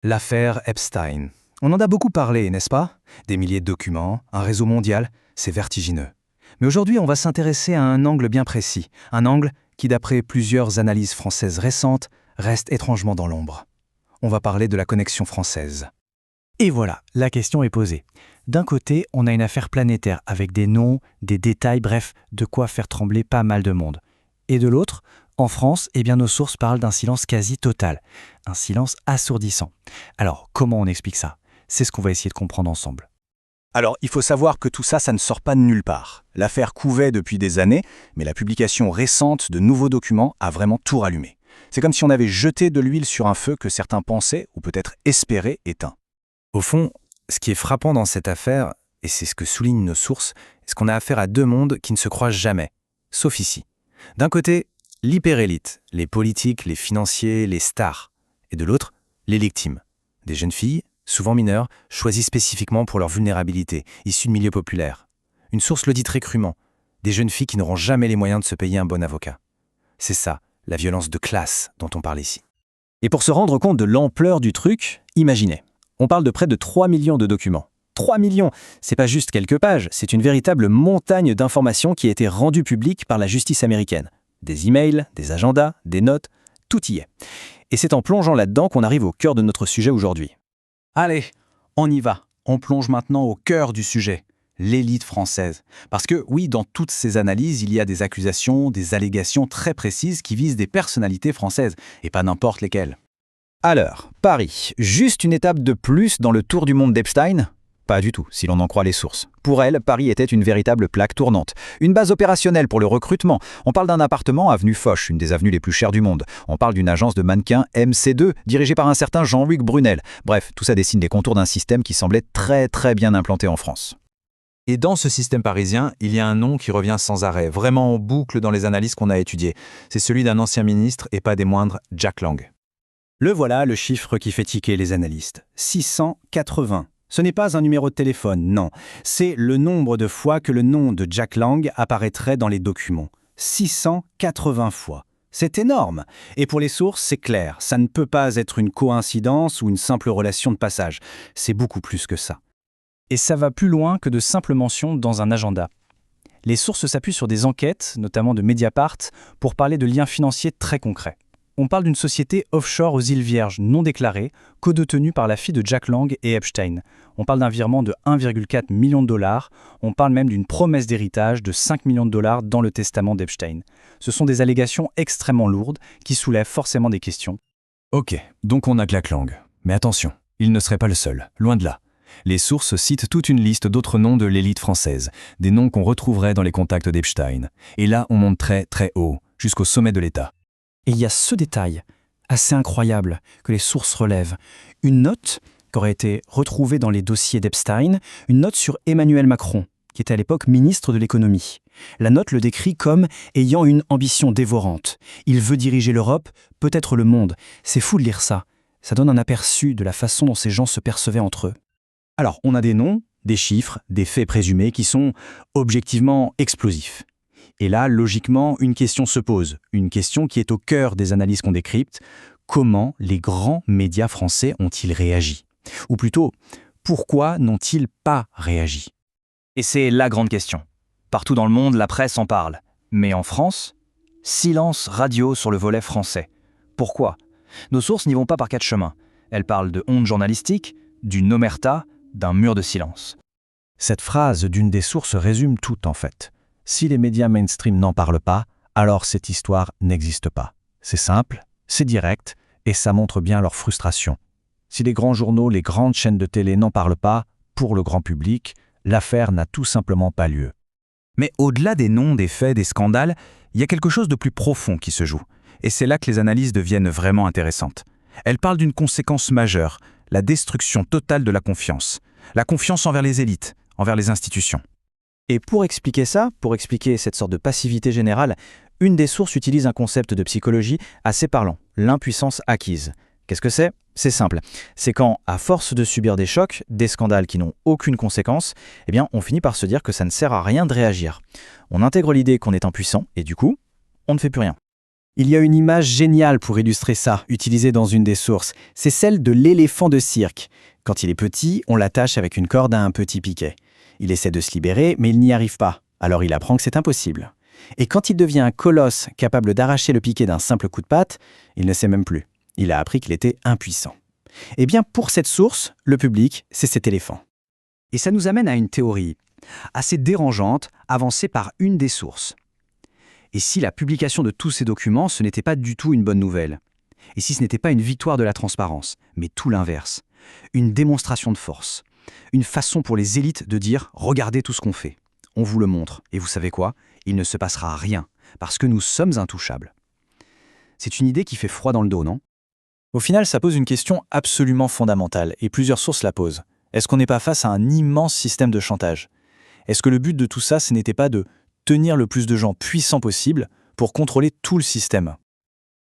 L'affaire Epstein. On en a beaucoup parlé, n'est-ce pas? Des milliers de documents, un réseau mondial, c'est vertigineux. Mais aujourd'hui, on va s'intéresser à un angle bien précis, un angle qui, d'après plusieurs analyses françaises récentes, reste étrangement dans l'ombre. On va parler de la connexion française. Et voilà, la question est posée. D'un côté, on a une affaire planétaire avec des noms, des détails, bref, de quoi faire trembler pas mal de monde. Et de l'autre, en France, nos sources parlent d'un silence quasi total, un silence assourdissant. Alors, comment on explique ça? C'est ce qu'on va essayer de comprendre ensemble. Alors, il faut savoir que tout ça ne sort pas de nulle part. L'affaire couvait depuis des années, mais la publication récente de nouveaux documents a vraiment tout rallumé. C'est comme si on avait jeté de l'huile sur un feu que certains pensaient, ou peut-être espéraient, éteint. Au fond, ce qui est frappant dans cette affaire, et c'est ce que soulignent nos sources, c'est qu'on a affaire à deux mondes qui ne se croisent jamais, sauf ici. D'un côté, l'hyperélite, les politiques, les financiers, les stars. Et de l'autre, les victimes, des jeunes filles, souvent mineures, choisies spécifiquement pour leur vulnérabilité, issues de milieux populaires. Une source le dit très crûment, des jeunes filles qui n'auront jamais les moyens de se payer un bon avocat. C'est ça, la violence de classe dont on parle ici. Et pour se rendre compte de l'ampleur du truc, imaginez. On parle de près de 3 millions de documents. 3 millions, c'est pas juste quelques pages, c'est une véritable montagne d'informations qui a été rendue publique par la justice américaine. Des emails, des agendas, des notes, tout y est. Et c'est en plongeant là-dedans qu'on arrive au cœur de notre sujet aujourd'hui. Allez, on y va. On plonge maintenant au cœur du sujet, l'élite française. Parce que oui, dans toutes ces analyses, il y a des accusations, des allégations très précises qui visent des personnalités françaises, et pas n'importe lesquelles. Alors, Paris, juste une étape de plus dans le tour du monde d'Epstein? Pas du tout, si l'on en croit les sources. Pour elle, Paris était une véritable plaque tournante. Une base opérationnelle pour le recrutement. On parle d'un appartement avenue Foch, une des avenues les plus chères du monde. On parle d'une agence de mannequins MC2, dirigée par un certain Jean-Luc Brunel. Bref, tout ça dessine les contours d'un système qui semblait très bien implanté en France. Et dans ce système parisien, il y a un nom qui revient sans arrêt, vraiment en boucle dans les analyses qu'on a étudiées. C'est celui d'un ancien ministre et pas des moindres, Jack Lang. Le voilà, le chiffre qui fait tiquer les analystes. 680. Ce n'est pas un numéro de téléphone, non. C'est le nombre de fois que le nom de Jack Lang apparaîtrait dans les documents. 680 fois. C'est énorme. Et pour les sources, c'est clair. Ça ne peut pas être une coïncidence ou une simple relation de passage. C'est beaucoup plus que ça. Et ça va plus loin que de simples mentions dans un agenda. Les sources s'appuient sur des enquêtes, notamment de Mediapart, pour parler de liens financiers très concrets. On parle d'une société offshore aux îles Vierges non déclarée, codétenue par la fille de Jack Lang et Epstein. On parle d'un virement de 1,4 million de dollars. On parle même d'une promesse d'héritage de 5 millions de dollars dans le testament d'Epstein. Ce sont des allégations extrêmement lourdes qui soulèvent forcément des questions. Ok, donc on a Jack Lang. Mais attention, il ne serait pas le seul, loin de là. Les sources citent toute une liste d'autres noms de l'élite française, des noms qu'on retrouverait dans les contacts d'Epstein. Et là, on monte très haut, jusqu'au sommet de l'État. Et il y a ce détail, assez incroyable, que les sources relèvent. Une note qui aurait été retrouvée dans les dossiers d'Epstein, une note sur Emmanuel Macron, qui était à l'époque ministre de l'économie. La note le décrit comme ayant une ambition dévorante. Il veut diriger l'Europe, peut-être le monde. C'est fou de lire ça. Ça donne un aperçu de la façon dont ces gens se percevaient entre eux. Alors, on a des noms, des chiffres, des faits présumés qui sont objectivement explosifs. Et là, logiquement, une question se pose, une question qui est au cœur des analyses qu'on décrypte. Comment les grands médias français ont-ils réagi? Ou plutôt, pourquoi n'ont-ils pas réagi? Et c'est la grande question. Partout dans le monde, la presse en parle. Mais en France, silence radio sur le volet français. Pourquoi? Nos sources n'y vont pas par quatre chemins. Elles parlent de honte journalistique, d'une omerta, d'un mur de silence. Cette phrase d'une des sources résume tout en fait. Si les médias mainstream n'en parlent pas, alors cette histoire n'existe pas. C'est simple, c'est direct, et ça montre bien leur frustration. Si les grands journaux, les grandes chaînes de télé n'en parlent pas, pour le grand public, l'affaire n'a tout simplement pas lieu. Mais au-delà des noms, des faits, des scandales, il y a quelque chose de plus profond qui se joue. Et c'est là que les analyses deviennent vraiment intéressantes. Elles parlent d'une conséquence majeure, la destruction totale de la confiance. La confiance envers les élites, envers les institutions. Et pour expliquer ça, pour expliquer cette sorte de passivité générale, une des sources utilise un concept de psychologie assez parlant, l'impuissance acquise. Qu'est-ce que c'est? C'est simple. C'est quand, à force de subir des chocs, des scandales qui n'ont aucune conséquence, on finit par se dire que ça ne sert à rien de réagir. On intègre l'idée qu'on est impuissant et du coup, on ne fait plus rien. Il y a une image géniale pour illustrer ça, utilisée dans une des sources. C'est celle de l'éléphant de cirque. Quand il est petit, on l'attache avec une corde à un petit piquet. Il essaie de se libérer, mais il n'y arrive pas. Alors il apprend que c'est impossible. Et quand il devient un colosse capable d'arracher le piquet d'un simple coup de patte, il ne sait même plus. Il a appris qu'il était impuissant. Eh bien, pour cette source, le public, c'est cet éléphant. Et ça nous amène à une théorie assez dérangeante, avancée par une des sources. Et si la publication de tous ces documents, ce n'était pas du tout une bonne nouvelle? Et si ce n'était pas une victoire de la transparence, mais tout l'inverse? Une démonstration de force. Une façon pour les élites de dire « Regardez tout ce qu'on fait. On vous le montre. Et vous savez quoi? Il ne se passera rien, parce que nous sommes intouchables. » C'est une idée qui fait froid dans le dos, non? Au final, ça pose une question absolument fondamentale, et plusieurs sources la posent. Est-ce qu'on n'est pas face à un immense système de chantage? Est-ce que le but de tout ça, ce n'était pas de tenir le plus de gens puissants possible pour contrôler tout le système?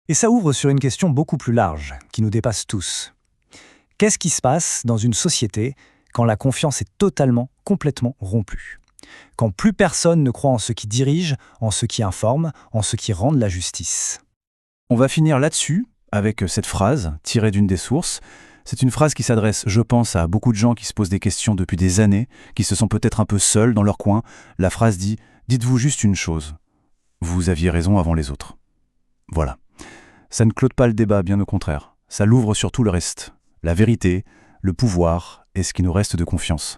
Et ça ouvre sur une question beaucoup plus large, qui nous dépasse tous. Qu'est-ce qui se passe dans une société quand la confiance est totalement, complètement rompue? Quand plus personne ne croit en ceux qui dirigent, en ceux qui informent, en ceux qui rendent la justice? On va finir là-dessus, avec cette phrase, tirée d'une des sources. C'est une phrase qui s'adresse, je pense, à beaucoup de gens qui se posent des questions depuis des années, qui se sentent peut-être un peu seuls dans leur coin. La phrase dit « Dites-vous juste une chose. Vous aviez raison avant les autres. » Voilà. Ça ne clôt pas le débat, bien au contraire. Ça l'ouvre sur tout le reste. La vérité, le pouvoir et ce qui nous reste de confiance.